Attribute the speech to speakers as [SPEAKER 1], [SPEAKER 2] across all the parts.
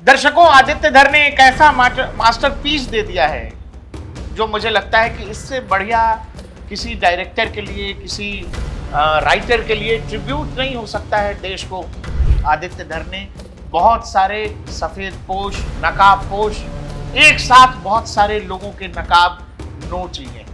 [SPEAKER 1] दर्शकों, आदित्य धर ने एक ऐसा मास्टरपीस दे दिया है जो मुझे लगता है कि इससे बढ़िया किसी डायरेक्टर के लिए, किसी राइटर के लिए ट्रिब्यूट नहीं हो सकता है देश को। आदित्य धर ने बहुत सारे सफेद पोश, नकाब पोश, एक साथ बहुत सारे लोगों के नकाब नोच लिए।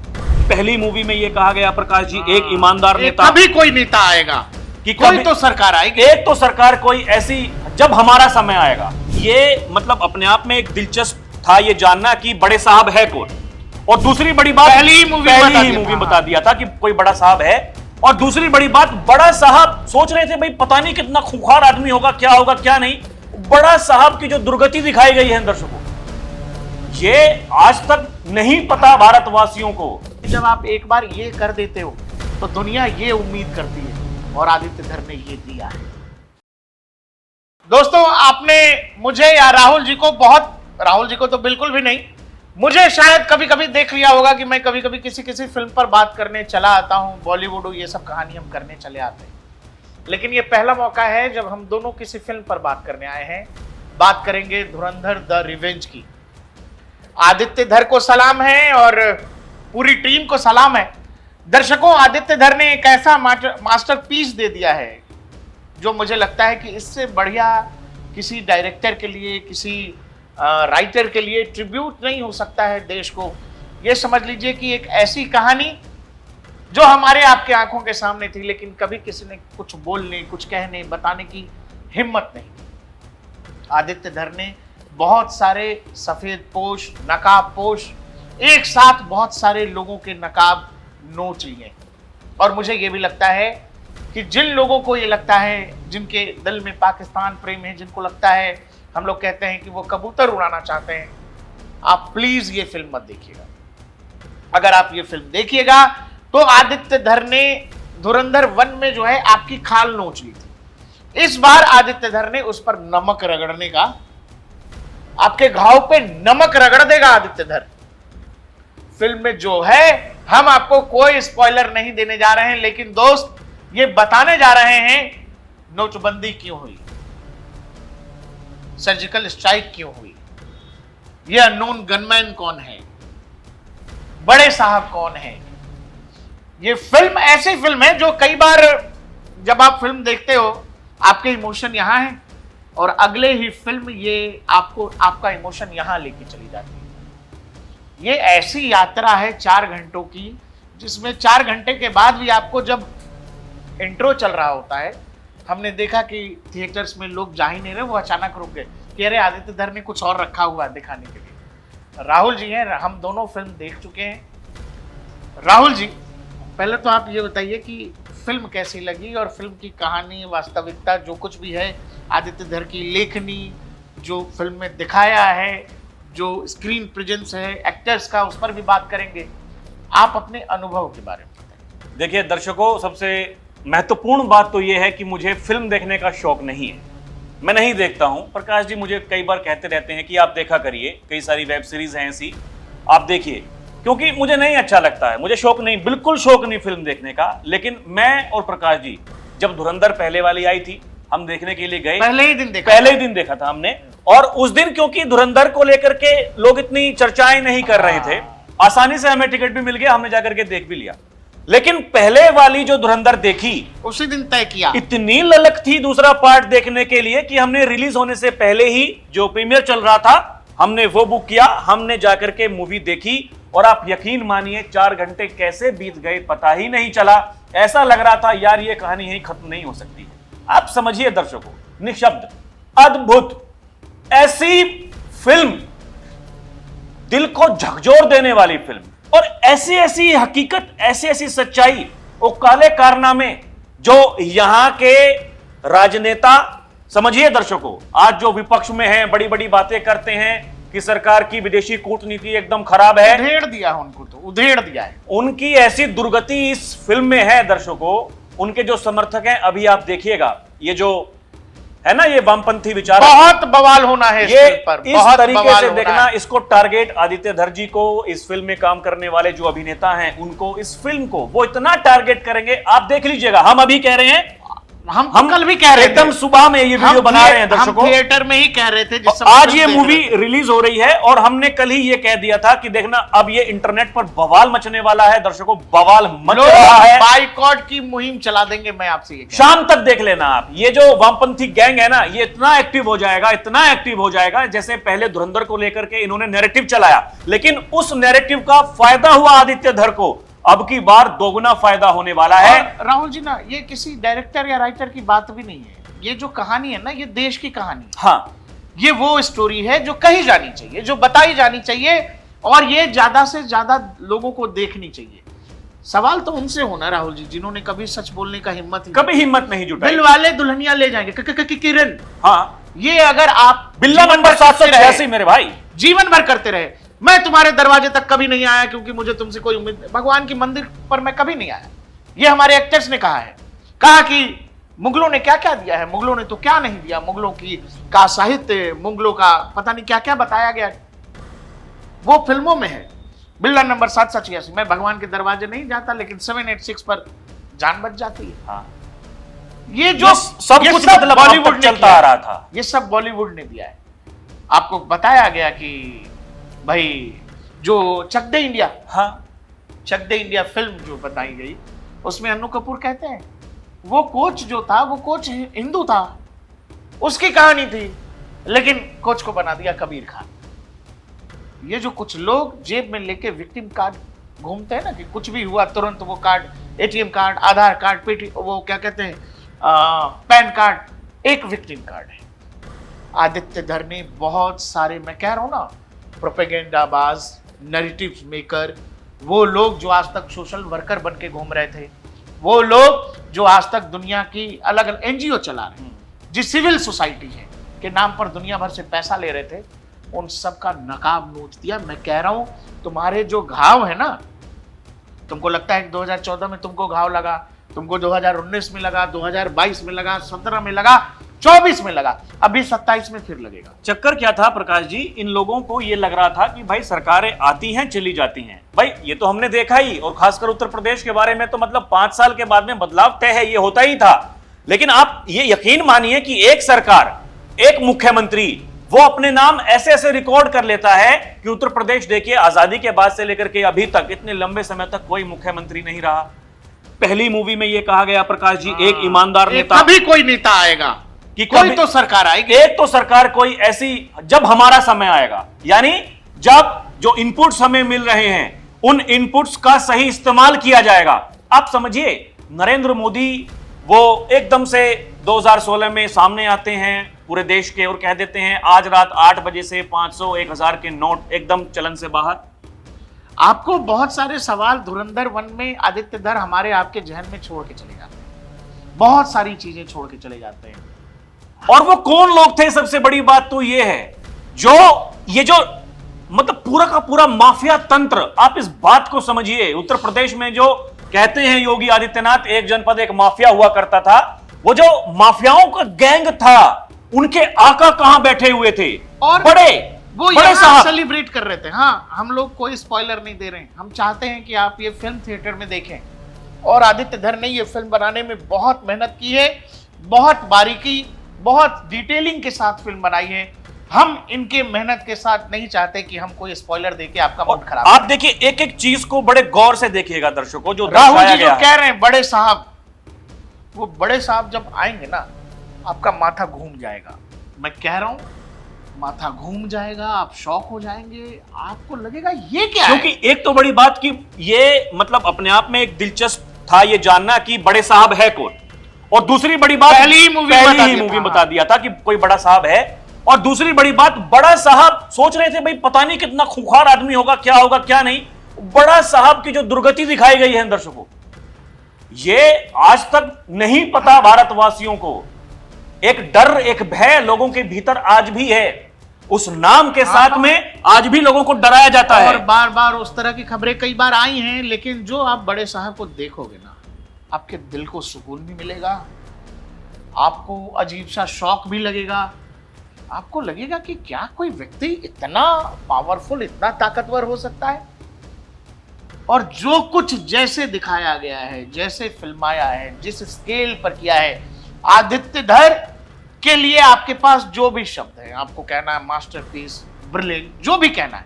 [SPEAKER 2] पहली मूवी में ये कहा गया प्रकाश जी, एक ईमानदार नेता,
[SPEAKER 1] कभी कोई नेता आएगा
[SPEAKER 2] कि
[SPEAKER 1] कोई तो सरकार आएगी,
[SPEAKER 2] एक तो सरकार कोई ऐसी, जब हमारा समय आएगा। ये मतलब अपने आप में एक दिलचस्प था ये जानना कि बड़े साहब है कौन। और दूसरी बड़ी बात, पहली ही मूवी बता दिया था कि कोई बड़ा साहब है। और दूसरी बड़ी बात, बड़ा साहब सोच रहे थे भाई पता नहीं कितना खूंखार आदमी होगा क्या नहीं। बड़ा साहब की जो दुर्गति दिखाई गई है दर्शकों, ये आज तक नहीं पता भारतवासियों को।
[SPEAKER 1] जब आप एक बार ये कर देते हो तो दुनिया ये उम्मीद करती है, और आदित्य धर ने ये दिया है। दोस्तों, आपने मुझे या राहुल जी को तो बिल्कुल भी नहीं, मुझे शायद कभी कभी देख लिया होगा कि मैं कभी कभी किसी फिल्म पर बात करने चला आता हूं, बॉलीवुड ये सब कहानी हम करने चले आते हैं। लेकिन ये पहला मौका है जब हम दोनों किसी फिल्म पर बात करने आए हैं। बात करेंगे धुरंधर द रिवेंज की। आदित्य धर को सलाम है और पूरी टीम को सलाम है। दर्शकों, आदित्य धर ने एक ऐसा मास्टरपीस दे दिया है जो मुझे लगता है कि इससे बढ़िया किसी डायरेक्टर के लिए, किसी राइटर के लिए ट्रिब्यूट नहीं हो सकता है देश को। ये समझ लीजिए कि एक ऐसी कहानी जो हमारे आपके आंखों के सामने थी, लेकिन कभी किसी ने कुछ बोलने, कुछ कहने, बताने की हिम्मत नहीं। आदित्य धर ने बहुत सारे सफेद पोश, नकाब पोश, एक साथ बहुत सारे लोगों के नकाब नोच लिए। और मुझे ये भी लगता है कि जिन लोगों को ये लगता है, जिनके दिल में पाकिस्तान प्रेम है, जिनको लगता है, हम लोग कहते हैं कि वो कबूतर उड़ाना चाहते हैं, आप प्लीज ये फिल्म मत देखिएगा। अगर आप ये फिल्म देखिएगा तो आदित्य धर ने धुरंधर 1 में जो है आपकी खाल नोच ली थी। इस बार आदित्य धर ने उस पर नमक रगड़ने का, आपके घाव पे नमक रगड़ देगा आदित्य धर। फिल्म में जो है, हम आपको कोई स्पॉइलर नहीं देने जा रहे हैं, लेकिन दोस्त ये बताने जा रहे हैं नोटबंदी क्यों हुई, सर्जिकल स्ट्राइक क्यों हुई, ये अननोन गनमैन कौन है, बड़े साहब कौन है। ये फिल्म ऐसी फिल्म है जो कई बार जब आप फिल्म देखते हो आपके इमोशन यहां है, और अगले ही फिल्म ये आपको आपका इमोशन यहां लेके चली जाती है। ये ऐसी यात्रा है 4 घंटों की, जिसमें 4 घंटे के बाद भी आपको जब इंट्रो चल रहा होता है, हमने देखा कि थिएटर्स में लोग जा ही नहीं रहे, वो अचानक रुक गए कि अरे आदित्य धर ने कुछ और रखा हुआ है दिखाने के लिए। राहुल जी हैं, हम दोनों फिल्म देख चुके हैं। राहुल जी, पहले तो आप ये बताइए कि फिल्म कैसी लगी, और फिल्म की कहानी, वास्तविकता, जो कुछ भी है, आदित्य धर की लेखनी, जो फिल्म में दिखाया है, जो स्क्रीन प्रेजेंस है एक्टर्स का, उस पर भी बात करेंगे। आप अपने अनुभव के बारे में बताइए।
[SPEAKER 2] देखिए दर्शकों, सबसे महत्वपूर्ण बात तो यह है कि मुझे फिल्म देखने का शौक नहीं है, मैं नहीं देखता हूं। प्रकाश जी मुझे कई बार कहते रहते हैं कि आप देखा करिए, कई सारी वेब सीरीज हैं ऐसी, आप देखिए, क्योंकि मुझे नहीं अच्छा लगता है, मुझे शौक नहीं, बिल्कुल शौक नहीं फिल्म देखने का। लेकिन मैं और प्रकाश जी जब धुरंधर पहले वाली आई थी, हम देखने के लिए गए, पहले ही दिन देखा था हमने। और उस दिन क्योंकि धुरंधर को लेकर के लोग इतनी चर्चाएं नहीं कर रहे थे, आसानी से हमें टिकट भी मिल गया, हमने जाकर के देख भी लिया। लेकिन पहले वाली जो धुरंधर देखी,
[SPEAKER 1] उसी दिन तय किया,
[SPEAKER 2] इतनी ललक थी दूसरा पार्ट देखने के लिए कि हमने रिलीज होने से पहले ही जो प्रीमियर चल रहा था, हमने वो बुक किया, हमने जाकर के मूवी देखी। और आप यकीन मानिए 4 घंटे कैसे बीत गए पता ही नहीं चला। ऐसा लग रहा था यार ये कहानी यहीं खत्म नहीं हो सकती। आप समझिए दर्शकों, निशब्द, अद्भुत, ऐसी फिल्म, दिल को झकझोर देने वाली फिल्म, और ऐसी ऐसी हकीकत, ऐसी ऐसी सच्चाई, वो काले कारनामे जो यहां के राजनेता, समझिए दर्शकों, आज जो विपक्ष में हैं, बड़ी बड़ी बातें करते हैं कि सरकार की विदेशी कूटनीति एकदम खराब है,
[SPEAKER 1] उधेड़ दिया उनको, तो उधेड़ दिया है।
[SPEAKER 2] उनकी ऐसी दुर्गति इस फिल्म में है दर्शकों। उनके जो समर्थक हैं, अभी आप देखिएगा, ये जो है ना, ये वामपंथी विचार,
[SPEAKER 1] बहुत बवाल होना है
[SPEAKER 2] ये
[SPEAKER 1] इस पर,
[SPEAKER 2] इस
[SPEAKER 1] बहुत
[SPEAKER 2] तरीके से देखना, इसको टारगेट आदित्य धर जी को, इस फिल्म में काम करने वाले जो अभिनेता हैं उनको, इस फिल्म को वो इतना टारगेट करेंगे, आप देख लीजिएगा। हम अभी कह रहे हैं
[SPEAKER 1] हम कल भी कह रहे थे,
[SPEAKER 2] एकदम सुबह में ये वीडियो बना रहे हैं दर्शकों,
[SPEAKER 1] हम थिएटर में ही कह रहे थे जिस समय
[SPEAKER 2] आज
[SPEAKER 1] फिल्म
[SPEAKER 2] ये
[SPEAKER 1] देख
[SPEAKER 2] मूवी
[SPEAKER 1] रहे थे।
[SPEAKER 2] रिलीज हो रही है और हमने कल ही ये कह दिया था कि देखना अब ये इंटरनेट पर बवाल मचने वाला है दर्शकों, बवाल मच रहा है,
[SPEAKER 1] बाइकॉट की मुहिम चला देंगे। मैं आपसे ये
[SPEAKER 2] शाम तक देख लेना आप। ये जो वामपंथी गैंग है ना, ये इतना एक्टिव हो जाएगा, इतना एक्टिव हो जाएगा, जैसे पहले धुरंधर को लेकर के इन्होंने नैरेटिव चलाया, लेकिन उस नैरेटिव का फायदा हुआ आदित्य धर को, अब की बार दोगुना फायदा होने वाला है।
[SPEAKER 1] राहुल जी ना, ये किसी डायरेक्टर या राइटर की बात भी नहीं है, ये जो कहानी है ना, ये देश की कहानी है।
[SPEAKER 2] हाँ,
[SPEAKER 1] ये वो स्टोरी है जो कही जानी चाहिए, जो बताई जानी चाहिए, और ये ज्यादा से ज्यादा लोगों को देखनी चाहिए। सवाल तो उनसे होना राहुल जी, जिन्होंने कभी सच बोलने का
[SPEAKER 2] कभी हिम्मत नहीं जुटाई।
[SPEAKER 1] दिल वाले दुल्हनिया ले जाएंगे, किरण,
[SPEAKER 2] हाँ,
[SPEAKER 1] ये अगर आप
[SPEAKER 2] बिल्ला नंबर 786 मेरे भाई
[SPEAKER 1] जीवन भर करते रहे, मैं तुम्हारे दरवाजे तक कभी नहीं आया क्योंकि मुझे तुमसे कोई उम्मीद, भगवान की मंदिर पर मैं कभी नहीं आया, ये हमारे एक्टर्स ने कहा है। कहा कि मुगलों ने क्या क्या दिया है, मुगलों ने तो क्या नहीं दिया, मुगलों की का साहित्य, मुगलों का पता नहीं क्या क्या बताया गया, वो फिल्मों में है। बिल्ला नंबर 786, मैं भगवान के दरवाजे नहीं जाता, लेकिन 786 पर जान बच जाती है।
[SPEAKER 2] हाँ।
[SPEAKER 1] ये जो
[SPEAKER 2] सब
[SPEAKER 1] ये
[SPEAKER 2] कुछ
[SPEAKER 1] सब
[SPEAKER 2] मतलब
[SPEAKER 1] बॉलीवुड
[SPEAKER 2] अब तक
[SPEAKER 1] ने
[SPEAKER 2] चलता
[SPEAKER 1] किया
[SPEAKER 2] आ रहा था,
[SPEAKER 1] ये सब बॉलीवुड ने दिया है। आपको बताया गया कि भाई जो चक दे इंडिया,
[SPEAKER 2] हाँ,
[SPEAKER 1] चक दे इंडिया फिल्म जो बताई गई, उसमें अन्नू कपूर कहते हैं वो कोच जो था, वो कोच हिंदू था, उसकी कहानी थी, लेकिन कोच को बना दिया कबीर खान। ये जो कुछ लोग जेब में लेके विक्टिम कार्ड घूमते हैं ना, कि कुछ भी हुआ तुरंत वो कार्ड, एटीएम कार्ड, आधार कार्ड, पेटी, वो क्या कहते हैं, पैन कार्ड, एक विक्टिम कार्ड है। आदित्य धर ने बहुत सारे, मैं कह रहा हूं ना, प्रोपेगेंडाबाज, नैरेटिव मेकर, वो लोग जो आज तक सोशल वर्कर बन के घूम रहे थे, वो लोग जो आज तक दुनिया की अलग अलग एनजीओ चला रहे हैं, जिस सिविल सोसाइटी है के नाम पर दुनिया भर से पैसा ले रहे थे, उन सब का नकाब नोच दिया। मैं कह रहा हूं, तुम्हारे जो घाव है ना, तुमको लगता है कि 2014 में तुमको घाव लगा, तुमको 2019 में लगा, 2022 में लगा, 17 में लगा, 24 में लगा, अभी 27 में फिर लगेगा।
[SPEAKER 2] चक्कर क्या था प्रकाश जी, इन लोगों को ये लग रहा था कि भाई सरकारें आती हैं चली जाती हैं, भाई ये तो हमने देखा ही, और खासकर उत्तर प्रदेश के बारे में तो मतलब 5 साल के बाद में बदलाव तय है, ये होता ही था। लेकिन आप ये यकीन मानिए कि एक सरकार, एक मुख्यमंत्री, वो अपने नाम ऐसे ऐसे रिकॉर्ड कर लेता है कि उत्तर प्रदेश देखिए आजादी के बाद से लेकर के अभी तक इतने लंबे समय तक कोई मुख्यमंत्री नहीं रहा। पहली मूवी में ये कहा गया प्रकाश जी, एक ईमानदार नेता,
[SPEAKER 1] कभी कोई नेता आएगा
[SPEAKER 2] कि
[SPEAKER 1] कोई तो सरकार आएगी,
[SPEAKER 2] एक तो सरकार कोई ऐसी, जब हमारा समय आएगा, यानी जब जो इनपुट्स हमें मिल रहे हैं उन इनपुट्स का सही इस्तेमाल किया जाएगा। आप समझिए, नरेंद्र मोदी वो एकदम से 2016 में सामने आते हैं पूरे देश के और कह देते हैं आज रात 8 बजे से 500, 1000 के नोट एकदम चलन से बाहर।
[SPEAKER 1] आपको बहुत सारे सवाल धुरंधर 1 में आदित्य धर हमारे आपके जहन में छोड़ के चले जाते हैं, बहुत सारी चीजें छोड़ के चले जाते हैं।
[SPEAKER 2] और वो कौन लोग थे, सबसे बड़ी बात तो ये है, जो ये जो मतलब पूरा का पूरा माफिया तंत्र, आप इस बात को समझिए। उत्तर प्रदेश में जो कहते हैं योगी आदित्यनाथ एक जनपद एक माफिया हुआ करता था, वो जो माफियाओं का गैंग था, उनके आका कहां बैठे हुए थे,
[SPEAKER 1] और
[SPEAKER 2] बड़े
[SPEAKER 1] साहब सेलिब्रेट कर रहे थे। हाँ, हम लोग कोई स्पॉइलर नहीं दे रहे हैं, हम चाहते हैं कि आप ये फिल्म थिएटर में देखें। और आदित्य धर ने ये फिल्म बनाने में बहुत मेहनत की है, बहुत बारीकी, बहुत डिटेलिंग के साथ फिल्म बनाई है। हम इनके मेहनत के साथ नहीं चाहते कि हम कोई स्पॉइलर देके आपका मूड खराब।
[SPEAKER 2] आप देखिए, एक एक चीज को बड़े गौर से देखिएगा दर्शकों, जो
[SPEAKER 1] राहुल जी जो कह रहे हैं बड़े साहब, वो बड़े साहब जब आएंगे ना, आपका माथा घूम जाएगा। मैं कह रहा हूं, माथा घूम जाएगा, आप शॉक हो जाएंगे, आपको लगेगा ये क्या है।
[SPEAKER 2] क्योंकि एक तो बड़ी बात कि ये मतलब अपने आप में एक दिलचस्प था ये जानना कि बड़े साहब है कौन, और दूसरी बड़ी बात
[SPEAKER 1] पहली ही मूवी
[SPEAKER 2] बता दिया था कि कोई बड़ा साहब है। और दूसरी बड़ी बात, बड़ा साहब सोच रहे थे भाई पता नहीं कितना खूंखार आदमी होगा, क्या होगा क्या नहीं। बड़ा साहब की जो दुर्गति दिखाई गई है दर्शकों, ये आज तक नहीं पता भारतवासियों को। एक डर, एक भय लोगों के भीतर आज भी है, उस नाम के साथ में आज भी लोगों को डराया जाता है।
[SPEAKER 1] और बार बार उस तरह की खबरें कई बार आई हैं, लेकिन जो आप बड़े साहब को देखोगे ना, आपके दिल को सुकून भी मिलेगा, आपको अजीब सा शौक भी लगेगा, आपको लगेगा कि क्या कोई व्यक्ति इतना पावरफुल, इतना ताकतवर हो सकता है। और जो कुछ जैसे दिखाया गया है, जैसे फिल्माया है, जिस स्केल पर किया है, आदित्य धर के लिए आपके पास जो भी शब्द है, आपको कहना है मास्टरपीस, ब्रिलियंट, जो भी कहना है,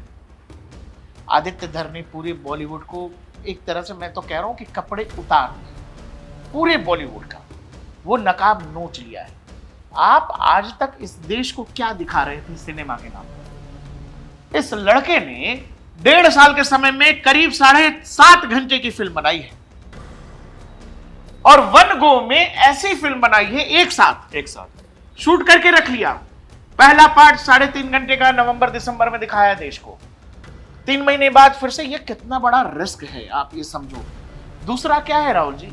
[SPEAKER 1] आदित्य धर ने पूरे बॉलीवुड को एक तरह से, मैं तो कह रहा हूं कि कपड़े उतार दिए पूरे बॉलीवुड का, वो नकाब नोच लिया है। आप आज तक इस देश को क्या दिखा रहे थे सिनेमा के नाम पर? इस लड़के ने 1.5 साल के समय में करीब 7.5 घंटे की फिल्म बनाई है, और वन गो में ऐसी फिल्म बनाई है, एक साथ शूट करके रख लिया। पहला पार्ट 3.5 घंटे का नवंबर दिसंबर में दिखाया देश को, 3 महीने बाद फिर से। ये कितना बड़ा रिस्क है, आप ये समझो। दूसरा क्या है राहुल जी,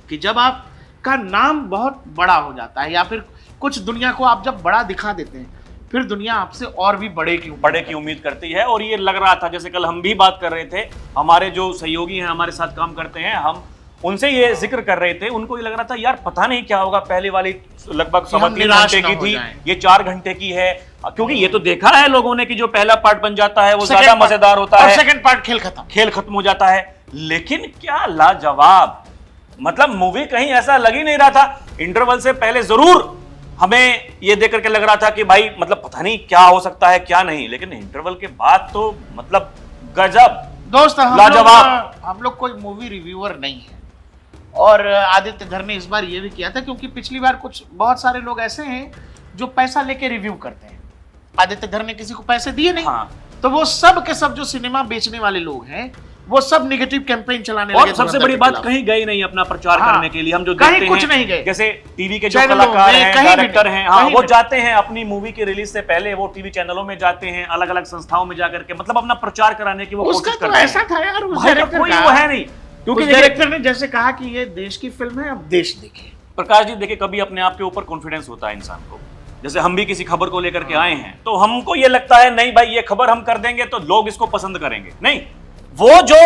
[SPEAKER 1] कि जब आपका नाम बहुत बड़ा हो जाता है, या फिर कुछ दुनिया को आप जब बड़ा दिखा देते हैं, फिर दुनिया आपसे और भी बड़े की उम्मीद करती है।
[SPEAKER 2] और ये लग रहा था, जैसे कल हम भी बात कर रहे थे, हमारे जो सहयोगी हैं, हमारे साथ काम करते हैं, हम उनसे ये जिक्र कर रहे थे, उनको ये लग रहा था यार पता नहीं क्या होगा, पहले वाली लगभग 3.25 घंटे की थी, ये 4 घंटे की है, क्योंकि ये तो देखा है लोगों ने कि जो पहला पार्ट बन जाता है वो ज्यादा मजेदार होता है,
[SPEAKER 1] सेकंड पार्ट खेल खत्म
[SPEAKER 2] हो जाता है। लेकिन क्या लाजवाब, मतलब मूवी कहीं ऐसा लग ही नहीं रहा था। इंटरवल से पहले जरूर हमें ये देख करके लग रहा था कि भाई मतलब पता नहीं क्या हो सकता है क्या नहीं, लेकिन इंटरवल के बाद तो मतलब गजब
[SPEAKER 1] दोस्त,
[SPEAKER 2] लाजवाब।
[SPEAKER 1] हम लोग कोई मूवी रिव्यूअर नहीं है, और आदित्य धर ने इस बार ये भी किया था, क्योंकि पिछली बार कुछ बहुत सारे लोग ऐसे हैं जो पैसा लेके रिव्यू करते हैं। आदित्य धर ने किसी को पैसे दिए नहीं।
[SPEAKER 2] हाँ।
[SPEAKER 1] तो वो सब के सब जो सिनेमा बेचने वाले लोग हैं, वो सब निगेटिव कैंपेन चलाने लगे।
[SPEAKER 2] और सबसे बड़ी बात, कहीं गए नहीं अपना प्रचार करने के लिए। हम जो
[SPEAKER 1] कहीं कुछ नहीं गए,
[SPEAKER 2] जैसे टीवी के जो कलाकार हैं, डायरेक्टर हैं, हाँ, वो जाते हैं अपनी मूवी की रिलीज से पहले, वो टीवी चैनलों में जाते हैं, अलग अलग संस्थाओं में जाकर के मतलब अपना प्रचार कराने की वो कोशिश करते हैं।
[SPEAKER 1] ऐसा था यार,
[SPEAKER 2] कोई वो है नहीं,
[SPEAKER 1] क्योंकि डायरेक्टर ने जैसे कहा कि ये देश की फिल्म है, अब देश देखे।
[SPEAKER 2] प्रकाश जी देखिए, कभी अपने आप के ऊपर कॉन्फिडेंस होता है इंसान को। जैसे हम भी किसी खबर को लेकर के आए हैं, तो हमको ये लगता है नहीं भाई ये खबर हम कर देंगे तो लोग इसको पसंद करेंगे। नहीं, वो जो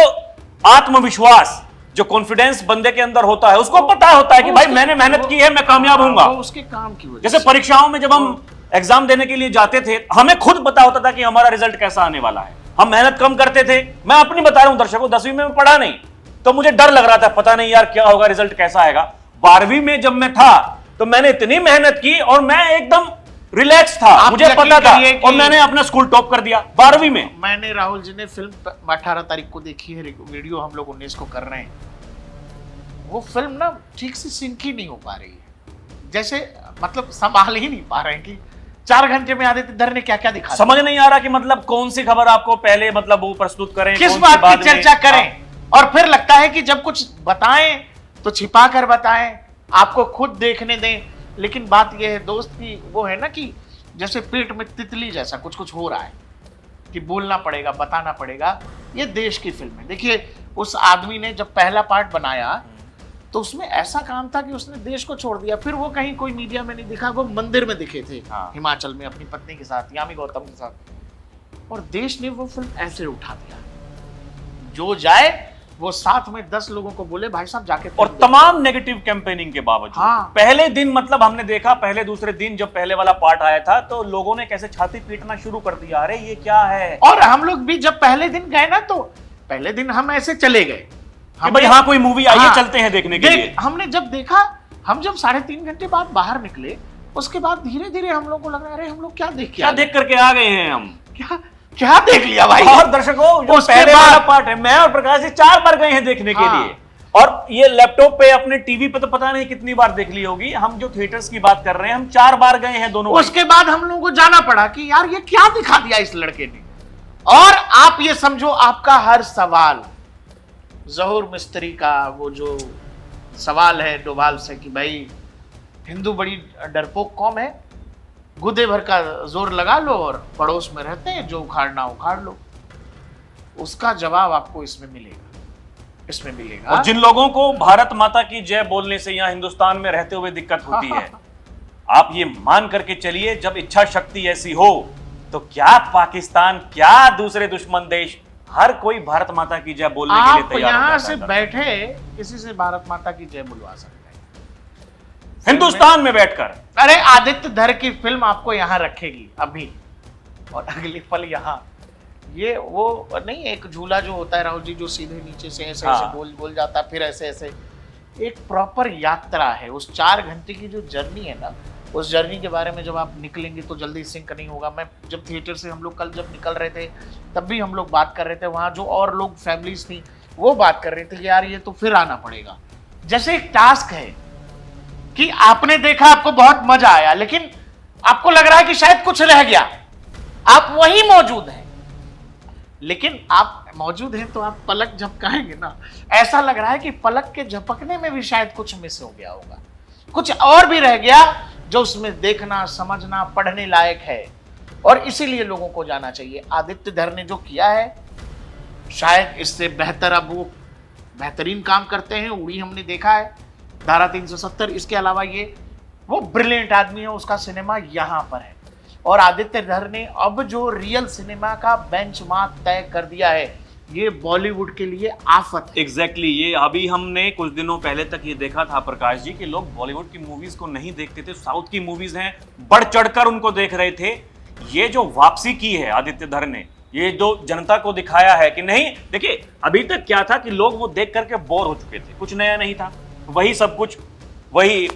[SPEAKER 2] आत्मविश्वास, जो कॉन्फिडेंस बंदे के अंदर होता है, उसको पता होता है कि भाई मैंने मेहनत की है, मैं कामयाब होऊंगा।
[SPEAKER 1] उसके काम की वजह।
[SPEAKER 2] जैसे परीक्षाओं में जब हम एग्जाम देने के लिए जाते थे, हमें खुद पता होता था कि हमारा रिजल्ट कैसा आने वाला है। हम मेहनत कम करते थे। मैं अपनी बता रहा हूं दर्शकों, 10वीं में पढ़ा नहीं तो मुझे डर लग रहा था, पता नहीं यार क्या होगा, रिजल्ट कैसा आएगा। 12वीं में जब मैं था तो मैंने इतनी मेहनत की और मैं एकदम रिलैक्स था, मुझे पता था, और मैंने अपना स्कूल टॉप कर दिया 12वीं में।
[SPEAKER 1] मैंने, राहुल जी ने फिल्म 18 तारीख को देखी है, वीडियो हम लोग 19 को कर रहे हैं। वो फिल्म ना ठीक से सिंक ही नहीं हो पा रही है, जैसे मतलब संभाल ही नहीं पा रहे हैं कि 4 घंटे में आदित्य धर ने क्या क्या दिखा।
[SPEAKER 2] समझ नहीं आ रहा कि मतलब कौन सी खबर आपको पहले मतलब वो प्रस्तुत करें,
[SPEAKER 1] किस बात की चर्चा करें, और फिर लगता है कि जब कुछ बताएं तो छिपा कर बताएं, आपको खुद देखने दें। लेकिन बात यह है दोस्त की, वो है ना कि जैसे पेट में तितली जैसा कुछ कुछ हो रहा है कि बोलना पड़ेगा, बताना पड़ेगा। ये देश की फिल्म है। देखिए, उस आदमी ने जब पहला पार्ट बनाया तो उसमें ऐसा काम था कि उसने देश को छोड़ दिया। फिर वो कहीं कोई मीडिया में नहीं दिखा, वो मंदिर में दिखे थे, हिमाचल में अपनी पत्नी के साथ, यामी गौतम के साथ, और देश ने वो फिल्म ऐसे उठा दिया। जो जाए वो साथ में 10 लोगों को बोले भाई साहब जाके,
[SPEAKER 2] और तमाम नेगेटिव कैंपेनिंग के बावजूद।
[SPEAKER 1] हाँ।
[SPEAKER 2] पहले दिन मतलब हमने देखा, पहले दूसरे दिन जब पहले वाला पार्ट आया था तो लोगों ने कैसे छाती पीटना शुरू कर दिया, अरे ये क्या है।
[SPEAKER 1] और हम लोग भी जब पहले दिन गए ना, तो पहले दिन हम ऐसे चले गए,
[SPEAKER 2] भाई हाँ कोई मूवी आई है, चलते हैं देखने के लिए।
[SPEAKER 1] हमने जब देखा, हम जब 3.5 घंटे बाद बाहर निकले, उसके बाद धीरे धीरे हम लोग को लगा अरे हम लोग क्या देख
[SPEAKER 2] करके आ गए हैं, हम
[SPEAKER 1] क्या देख लिया भाई।
[SPEAKER 2] और दर्शकों, जो पहले वाला पार्ट है, मैं और प्रकाश जी 4 बार गए हैं देखने के लिए, और ये लैपटॉप पे अपने टीवी पे तो पता नहीं कितनी बार देख ली होगी। हम जो थिएटर्स की बात कर रहे हैं, हम 4 बार गए हैं दोनों।
[SPEAKER 1] उसके बाद हम लोगों को जाना पड़ा कि यार ये क्या दिखा दिया इस लड़के ने। और आप ये समझो, आपका हर सवाल, जहूर मिस्त्री का वो जो सवाल है डोभाल से कि भाई हिंदू बड़ी डरपोक कौम है, गुदे भर का जोर लगा लो और पड़ोस में रहते हैं, जो उखाड़ना उखाड़ लो, उसका जवाब आपको इसमें मिलेगा।
[SPEAKER 2] और जिन लोगों को भारत माता की जय बोलने से यहाँ हिंदुस्तान में रहते हुए दिक्कत होती है, आप ये मान करके चलिए, जब इच्छा शक्ति ऐसी हो तो क्या पाकिस्तान, क्या दूसरे दुश्मन देश, हर कोई भारत माता की जय बोलने के लिए तैयार है।
[SPEAKER 1] यहाँ से बैठे किसी से भारत माता की जय बुलवा सकते हैं
[SPEAKER 2] हिंदुस्तान में बैठकर।
[SPEAKER 1] अरे आदित्य धर की फिल्म आपको यहाँ रखेगी अभी, और अगले पल यहाँ, ये वो नहीं, एक झूला जो होता है राहुल जी, जो सीधे नीचे से ऐसे ऐसे गोल गोल जाता है, फिर ऐसे ऐसे, एक प्रॉपर यात्रा है। उस 4 घंटे की जो जर्नी है ना, उस जर्नी के बारे में जब आप निकलेंगे तो जल्दी सिंक नहीं होगा। मैं जब थिएटर से हम लोग कल जब निकल रहे थे तब भी हम लोग बात कर रहे थे, वहाँ जो और लोग फैमिलीज थी वो बात कर रहे थे कि यार ये तो फिर आना पड़ेगा। जैसे एक टास्क है कि आपने देखा, आपको बहुत मजा आया, लेकिन आपको लग रहा है कि शायद कुछ रह गया, आप वहीं मौजूद हैं, लेकिन आप मौजूद हैं तो आप पलक झपकाएंगे ना, ऐसा लग रहा है कि पलक के झपकने में भी शायद कुछ मिस हो गया होगा, कुछ और भी रह गया जो उसमें देखना, समझना, पढ़ने लायक है। और इसीलिए लोगों को जाना चाहिए। आदित्य धर ने जो किया है शायद इससे बेहतर अब वो बेहतरीन काम करते हैं। उड़ी हमने देखा है, धारा 370, इसके अलावा ये वो ब्रिलियंट आदमी है, उसका सिनेमा यहां पर है। और आदित्य धर ने अब जो रियल सिनेमा का बेंचमार्क तय कर दिया है, ये बॉलीवुड के लिए आफत है।
[SPEAKER 2] एग्जैक्टली ये अभी हमने कुछ दिनों पहले तक ये देखा था प्रकाश जी कि लोग बॉलीवुड की मूवीज को नहीं देखते थे, साउथ की मूवीज हैं बढ़ चढ़कर उनको देख रहे थे। ये जो वापसी की है आदित्य धर ने, ये जो जनता को दिखाया है कि नहीं, देखिए अभी तक क्या था कि लोग वो देख करके बोर हो चुके थे, कुछ नया नहीं था, वही सब कुछ, वही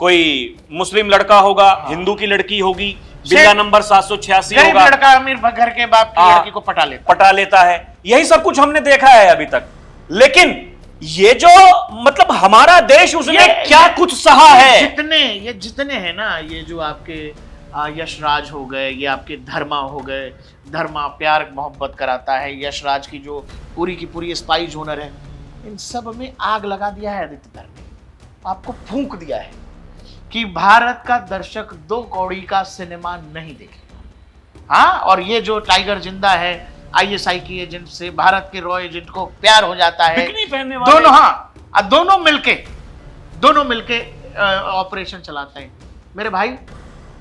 [SPEAKER 2] कोई मुस्लिम लड़का होगा, हिंदू की लड़की होगी, बिल्ला नंबर 786
[SPEAKER 1] गरीब
[SPEAKER 2] होगा,
[SPEAKER 1] लड़का अमीर घर के बाप की लड़की को पटा लेता
[SPEAKER 2] है, यही सब कुछ हमने देखा है अभी तक। लेकिन ये जो मतलब हमारा देश, उसने क्या कुछ सहा है।
[SPEAKER 1] ये जितने हैं ना, ये जो आपके यशराज हो गए, ये आपके धर्मा हो गए, धर्मा प्यार मोहब्बत कराता है, यशराज की जो पूरी की पूरी स्पाई जोनर है, इन सब में आग लगा दिया है आदित्य धर ने। आपको फूंक दिया है कि भारत का दर्शक 2 कौड़ी का सिनेमा नहीं देखेगा। हाँ, और ये जो टाइगर जिंदा है, ISI की एजेंट से भारत के रॉ एजेंट को प्यार हो जाता है, दोनों, हाँ दोनों मिलके ऑपरेशन चलाते हैं। मेरे भाई,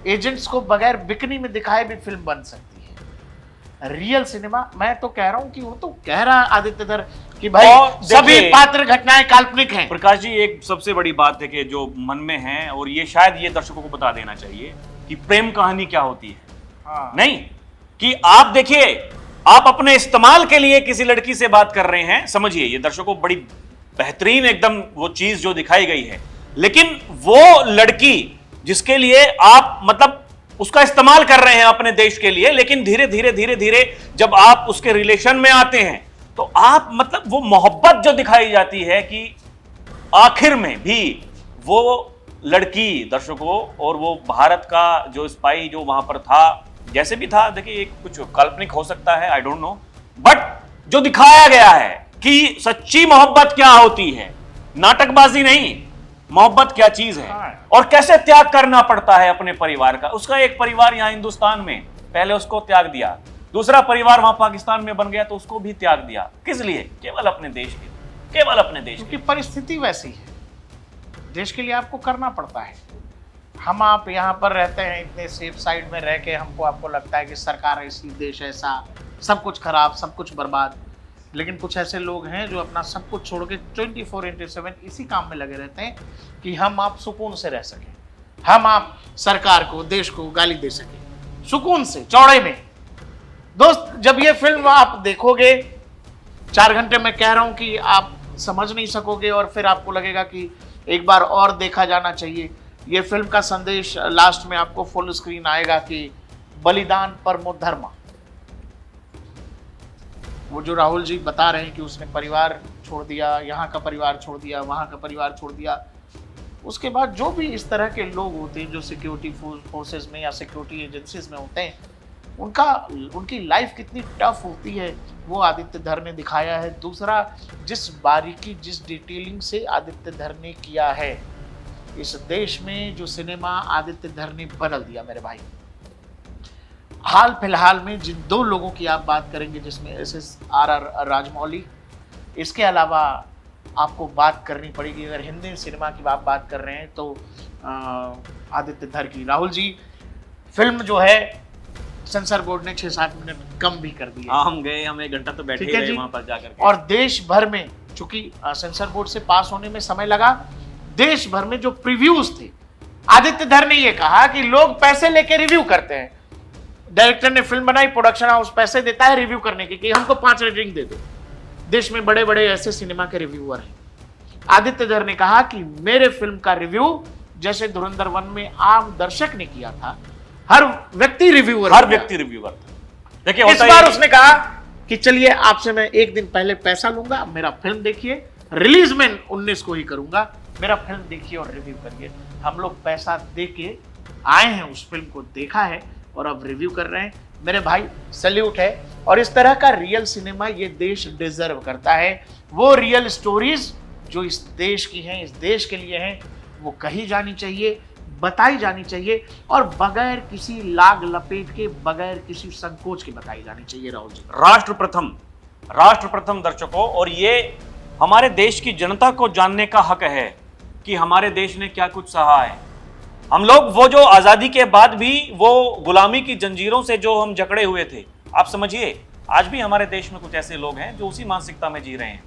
[SPEAKER 1] एजेंट्स को बगैर बिकनी में दिखाए भी फिल्म बन सकती है। रियल सिनेमा, मैं तो कह रहा हूं कि वो तो कह रहा है आदित्य धर कि भाई सभी पात्र घटनाएं काल्पनिक हैं।
[SPEAKER 2] प्रकाश जी, एक सबसे बड़ी बात है कि जो मन में है, और ये शायद ये दर्शकों को बता देना चाहिए कि प्रेम कहानी क्या होती है।
[SPEAKER 1] हाँ।
[SPEAKER 2] नहीं कि आप देखिए, आप अपने इस्तेमाल के लिए किसी लड़की से बात कर रहे हैं, समझिए ये दर्शकों को बड़ी बेहतरीन एकदम वो चीज जो दिखाई गई है, लेकिन वो लड़की जिसके लिए आप मतलब उसका इस्तेमाल कर रहे हैं अपने देश के लिए, लेकिन धीरे धीरे जब आप उसके रिलेशन में आते हैं तो आप मतलब वो मोहब्बत जो दिखाई जाती है कि आखिर में भी वो लड़की दर्शकों और वो भारत का जो स्पाई जो वहां पर था, जैसे भी था, देखिए कुछ काल्पनिक हो सकता है, आई डोंट नो, बट जो दिखाया गया है कि सच्ची मोहब्बत क्या होती है, नाटकबाजी नहीं, मोहब्बत क्या चीज है और कैसे त्याग करना पड़ता है अपने परिवार का। उसका एक परिवार यहां हिंदुस्तान में, पहले उसको त्याग दिया, दूसरा परिवार वहां पाकिस्तान में बन गया तो उसको भी त्याग दिया। किस लिए? केवल अपने देश के, केवल अपने देश
[SPEAKER 1] की परिस्थिति वैसी है, देश के लिए आपको करना पड़ता है। हम आप यहाँ पर रहते हैं इतने सेफ साइड में रह के, आपको लगता है कि सरकार ऐसी, देश ऐसा, सब कुछ खराब, सब कुछ बर्बाद, लेकिन कुछ ऐसे लोग हैं जो अपना सब कुछ छोड़ के 24/7 इसी काम में लगे रहते हैं कि हम आप सुकून से रह सकें, हम आप सरकार को, देश को गाली दे सकें सुकून से, चौड़े में। दोस्त, जब ये फिल्म आप देखोगे 4 घंटे, मैं कह रहा हूं कि आप समझ नहीं सकोगे और फिर आपको लगेगा कि एक बार और देखा जाना चाहिए। ये फिल्म का संदेश लास्ट में आपको फुल स्क्रीन आएगा कि बलिदान परमो धर्म। वो जो राहुल जी बता रहे हैं कि उसने परिवार छोड़ दिया, यहाँ का परिवार छोड़ दिया, वहाँ का परिवार छोड़ दिया, उसके बाद जो भी इस तरह के लोग होते हैं जो सिक्योरिटी फोर्सेस में या सिक्योरिटी एजेंसीज में होते हैं, उनकी लाइफ कितनी टफ होती है वो आदित्य धर ने दिखाया है। दूसरा, जिस बारीकी, जिस डिटेलिंग से आदित्य धर ने किया है, इस देश में जो सिनेमा आदित्य धर ने बदल दिया मेरे भाई। हाल फिलहाल में जिन 2 लोगों की आप बात करेंगे, जिसमें SSRR राजमौली, इसके अलावा आपको बात करनी पड़ेगी, अगर हिंदी सिनेमा की आप बात कर रहे हैं तो आदित्य धर की। राहुल जी, फिल्म जो है सेंसर बोर्ड ने 6-7 मिनट कम भी कर दिए।
[SPEAKER 2] हम गए, हम 1 घंटा तो बैठे रहे वहां पर जाकर के।
[SPEAKER 1] और देश भर में, चूंकि सेंसर बोर्ड से पास होने में समय लगा, देश भर में जो प्रीव्यूज थे, आदित्य धर ने यह कहा कि लोग पैसे लेके रिव्यू करते हैं। डायरेक्टर ने फिल्म बनाई, प्रोडक्शन हाउस पैसे देता है रिव्यू करने के कि हमको 5 रेटिंग दे दो। देश में बड़े बड़े ऐसे सिनेमा के रिव्यूअर हैं, आदित्य धर ने कहा कि मेरे फिल्म का रिव्यू जैसे धुरंधर 1 में आम दर्शक ने किया था, हर व्यक्ति रिव्यूअर
[SPEAKER 2] था। देखिए
[SPEAKER 1] इस बार उसने कहा कि चलिए आपसे मैं एक दिन पहले पैसा लूंगा, मेरा फिल्म देखिए, रिलीज में 19 को ही करूंगा, मेरा फिल्म देखिए और रिव्यू करिए। हम लोग पैसा दे के आए हैं, उस फिल्म को देखा है और अब रिव्यू कर रहे हैं। मेरे भाई सैल्यूट है। और इस तरह का रियल सिनेमा ये देश डिजर्व करता है। वो रियल स्टोरीज जो इस देश की हैं, इस देश के लिए हैं, वो कही जानी चाहिए, बताई जानी चाहिए और बगैर किसी लाग लपेट के, बगैर किसी संकोच के बताई जानी चाहिए। राहुल जी,
[SPEAKER 2] राष्ट्र प्रथम दर्शकों, और ये हमारे देश की जनता को जानने का हक है कि हमारे देश ने क्या कुछ सहा है। हम लोग वो जो आजादी के बाद भी वो गुलामी की जंजीरों से जो हम जकड़े हुए थे, आप समझिए आज भी हमारे देश में कुछ ऐसे लोग हैं जो उसी मानसिकता में जी रहे हैं।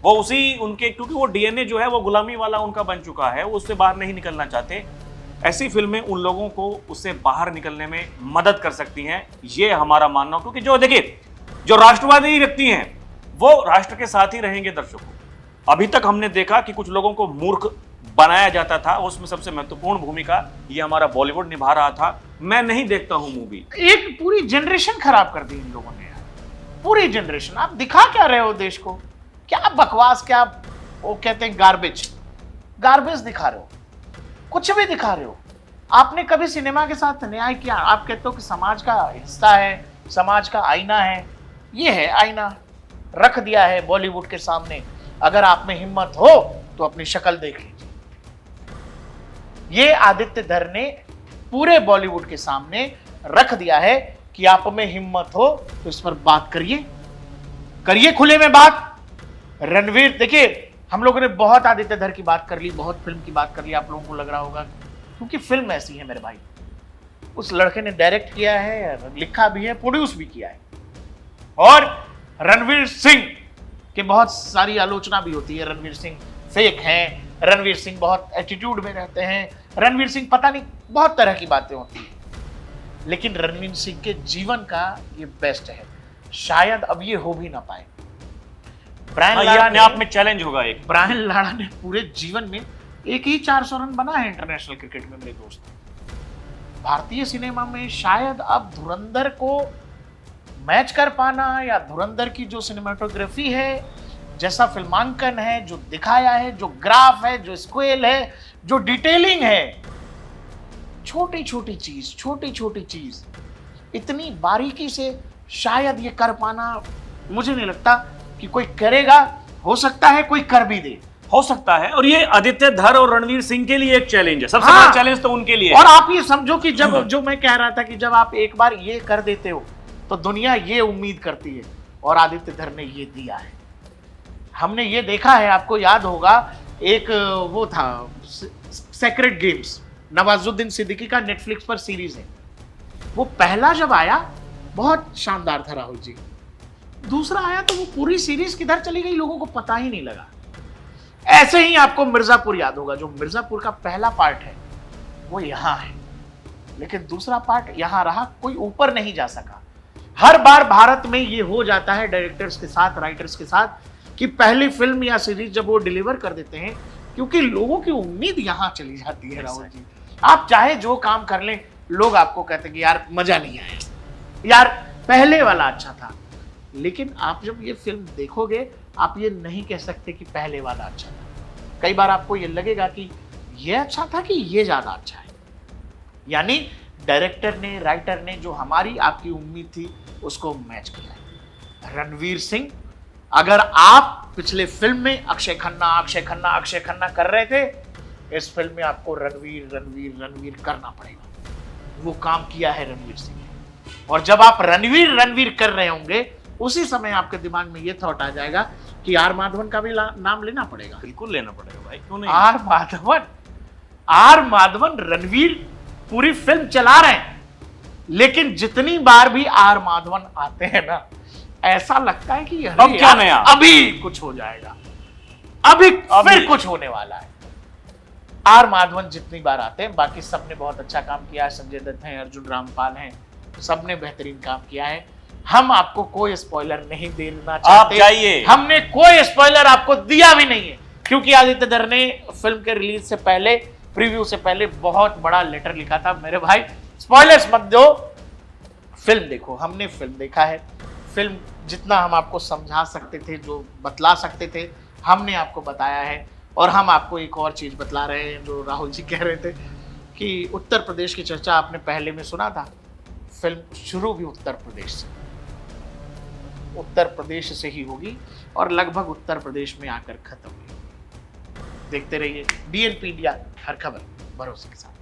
[SPEAKER 2] वो उसी उनके, क्योंकि वो डीएनए जो है वो गुलामी वाला उनका बन चुका है, वो उससे बाहर नहीं निकलना चाहते। ऐसी फिल्में उन लोगों को उससे बाहर निकलने में मदद कर सकती हैं, ये हमारा मानना। क्योंकि जो देखिए, जो राष्ट्रवादी व्यक्ति हैं वो राष्ट्र के साथ ही रहेंगे। दर्शकों, अभी तक हमने देखा कि कुछ लोगों को मूर्ख बनाया जाता था, उसमें सबसे महत्वपूर्ण भूमिका ये हमारा बॉलीवुड निभा रहा था। मैं नहीं देखता हूं मूवी।
[SPEAKER 1] एक पूरी जनरेशन खराब कर दी इन लोगों ने यार, पूरी जनरेशन। आप दिखा क्या रहे हो देश को? क्या बकवास, क्या वो कहते हैं गार्बेज दिखा रहे हो, कुछ भी दिखा रहे हो। आपने कभी सिनेमा के साथ न्याय किया? आप कहते हो कि समाज का हिस्सा है, समाज का आईना है। ये है आईना, रख दिया है बॉलीवुड के सामने। अगर आप में हिम्मत हो तो अपनी शक्ल देख लीजिए। ये आदित्य धर ने पूरे बॉलीवुड के सामने रख दिया है कि आप में हिम्मत हो तो इस पर बात करिए खुले में बात। रणवीर, देखिए हम लोगों ने बहुत आदित्य धर की बात कर ली, बहुत फिल्म की बात कर ली। आप लोगों को लग रहा होगा क्योंकि फिल्म ऐसी है मेरे भाई। उस लड़के ने डायरेक्ट किया है, लिखा भी है, प्रोड्यूस भी किया है। और रणवीर सिंह की बहुत सारी आलोचना भी होती है। रणवीर सिंह फेक हैं, रणवीर सिंह बहुत एटीट्यूड में रहते हैं, रणवीर सिंह पता नहीं, बहुत तरह की बातें होती है। लेकिन रणवीर सिंह के जीवन का ये बेस्ट है, शायद अब ये हो भी ना पाए। ब्रायन लाड़ा ने
[SPEAKER 2] आप में चैलेंज होगा एक।
[SPEAKER 1] ब्रायन लाड़ा ने पूरे जीवन में एक ही 400 रन बना है इंटरनेशनल क्रिकेट में मेरे दोस्त। भारतीय सिनेमा में शायद अब धुरंधर को मैच कर पाना, या धुरंधर की जो सिनेमाटोग्राफी है, जैसा फिल्मांकन है, जो दिखाया है, जो ग्राफ है, जो स्केल है, जो डिटेलिंग है, छोटी छोटी चीज इतनी बारीकी से शायद ये कर पाना, मुझे नहीं लगता कि कोई करेगा। हो सकता है कोई कर भी दे,
[SPEAKER 2] हो सकता है। और ये आदित्य धर और रणवीर सिंह के लिए एक चैलेंज है, सबसे बड़ा चैलेंज तो उनके लिए।
[SPEAKER 1] और आप ये समझो कि जब, जो मैं कह रहा था कि जब आप एक बार ये कर देते हो तो दुनिया ये उम्मीद करती है, और आदित्य धर ने ये दिया है। हमने ये देखा है, आपको याद होगा एक वो था सेक्रेट गेम्स, नवाजुद्दीन सिद्दीकी का नेटफ्लिक्स पर सीरीज है। वो पहला जब आया बहुत शानदार था राहुल जी, दूसरा आया तो वो पूरी सीरीज किधर चली गई लोगों को पता ही नहीं लगा। ऐसे ही आपको मिर्जापुर याद होगा, जो मिर्जापुर का पहला पार्ट है वो यहां है, लेकिन दूसरा पार्ट यहां रहा, कोई ऊपर नहीं जा सका। हर बार भारत में ये हो जाता है डायरेक्टर्स के साथ, राइटर्स के साथ, कि पहली फिल्म या सीरीज जब वो डिलीवर कर देते हैं, क्योंकि लोगों की उम्मीद यहां चली जाती है राहुल जी। आप चाहे जो काम कर लें, लोग आपको कहते हैं कि यार मजा नहीं आया, यार पहले वाला अच्छा था। लेकिन आप जब ये फिल्म देखोगे, आप ये नहीं कह सकते कि पहले वाला अच्छा था। कई बार आपको ये लगेगा कि ये अच्छा था कि ये ज्यादा अच्छा है। यानी डायरेक्टर ने, राइटर ने जो हमारी आपकी उम्मीद थी उसको मैच किया है। रणवीर सिंह, अगर आप पिछले फिल्म में अक्षय खन्ना कर रहे थे, इस फिल्म में आपको रणवीर करना पड़ेगा। वो काम किया है रणवीर सिंह ने। और जब आप रणवीर कर रहे होंगे, उसी समय आपके दिमाग में ये थॉट आ जाएगा कि आर माधवन का भी नाम लेना पड़ेगा।
[SPEAKER 2] बिल्कुल लेना पड़ेगा भाई, क्यों नहीं।
[SPEAKER 1] आर माधवन रणवीर पूरी फिल्म चला रहे हैं, लेकिन जितनी बार भी आर माधवन आते हैं ना, ऐसा लगता है कि
[SPEAKER 2] अब क्या नया,
[SPEAKER 1] अभी कुछ हो जाएगा, अभी फिर कुछ होने वाला है। आर माधवन जितनी बार आते हैं, बाकी सबने बहुत अच्छा काम किया है। संजय दत्त हैं, अर्जुन रामपाल हैं, सबने बेहतरीन काम किया है। हम आपको कोई स्पॉइलर नहीं देना चाहते,
[SPEAKER 2] आप जाइए,
[SPEAKER 1] हमने कोई स्पॉइलर आपको दिया भी नहीं है। क्योंकि आदित्य धर ने फिल्म के रिलीज से पहले, प्रीव्यू से पहले बहुत बड़ा लेटर लिखा था, मेरे भाई स्पॉयलर्स मत दो, फिल्म देखो। हमने फिल्म देखा है, फिल्म जितना हम आपको समझा सकते थे, जो बतला सकते थे, हमने आपको बताया है। और हम आपको एक और चीज बतला रहे हैं, जो राहुल जी कह रहे थे कि उत्तर प्रदेश की चर्चा आपने पहले में सुना था, फिल्म शुरू भी उत्तर प्रदेश से, उत्तर प्रदेश से ही होगी और लगभग उत्तर प्रदेश में आकर खत्म होगी। देखते रहिए DNP इंडिया, हर खबर भरोसे के साथ।